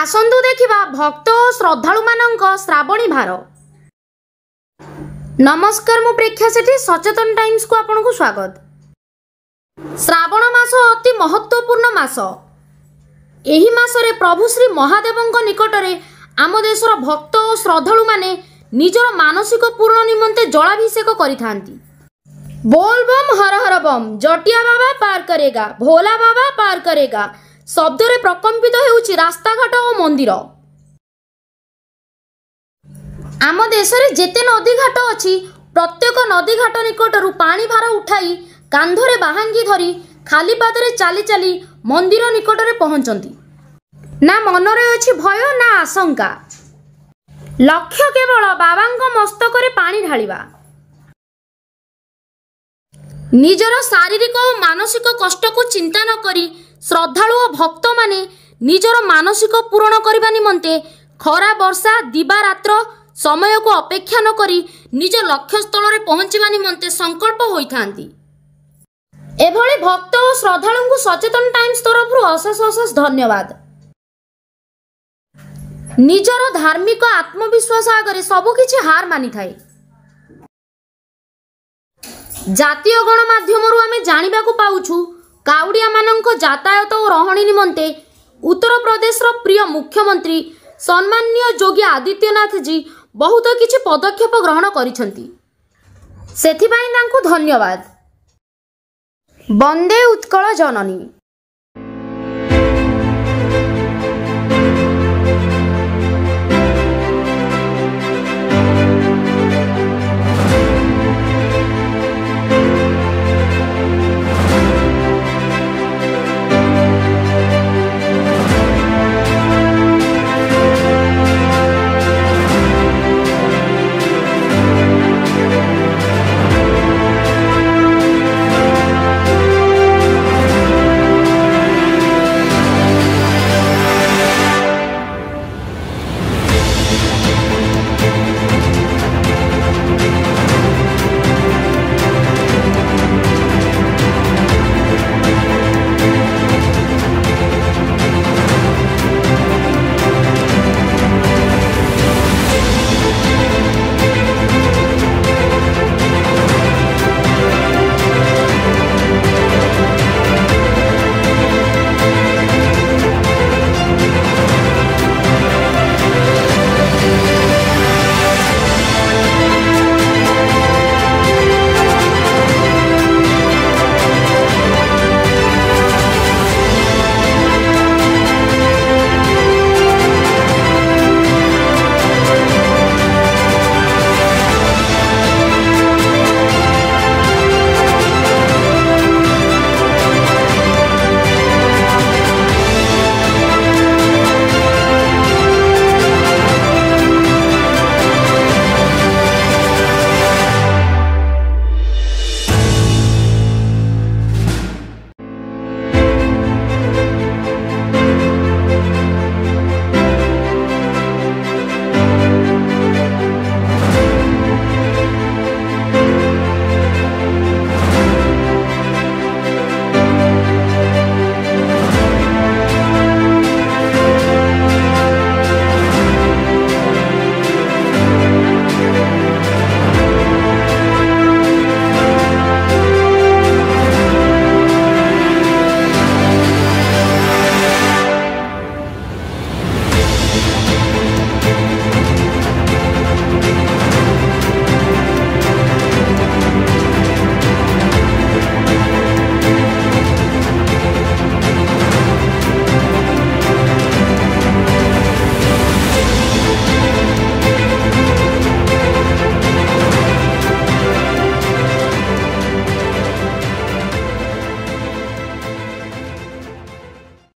आसंतु देखिबा भक्त और श्रद्धालु मानक श्रावणी भार। नमस्कार, मु प्रेक्षा सेठी सचेतन टाइम्स को आपन को स्वागत। श्रावण मास अति महत्वपूर्ण मास। एही मासरे प्रभु श्री महादेवଙ୍କ निकटरे आम देशर भक्त और श्रद्धालु माने निजर मानसिक पूर्ण निमंते जलाभिषेक करिथांती। बोल बम हर हर बम, जटिया बाबा पार करेगा, भोला बाबा पार करेगा शब्दरे प्रकम्पित हेउछि रास्ताघाट और मंदिर। आम देशरे जेते नदी घाट अछि प्रत्येक नदी घाट निकटरू पानी भार उठाई कांधरे बाहांगी धरी खाली पादरे चाली चाली मंदिर निकटरे पहुंचंती। ना मनरे अछि भय ना आशंका, लक्ष्य केवल बाबांको मस्तकरे पानी ढालिबा। निजर शारीरिक और मानसिक कष्ट को चिंता न करी श्रद्धालु और भक्त माने निजर मानसिक पूर्ण करबा निमंते खरा वर्षा दिबा रात्र समय को अपेक्षा न करी निज लक्ष्य स्थल रे पहुंचबा निमंते संकल्प होइथांती। एभली भक्त और श्रद्धालु को सचेतन टाइम्स तरफ अशेष अशेष धन्यवाद। निजर धार्मिक आत्मविश्वास आगे सबकिछि हार मानि थाए। जातीय गणमाध्यम आमे जानिबाकू पाउछु काउडिया मानक यातायात और रहणी निमंते उत्तर प्रदेश प्रिय मुख्यमंत्री सम्माननीय योगी आदित्यनाथ जी बहुत किछि पदक्षेप ग्रहण करिसंती। सेथिबाई तांकू धन्यवाद। वंदे उत्कल जननी।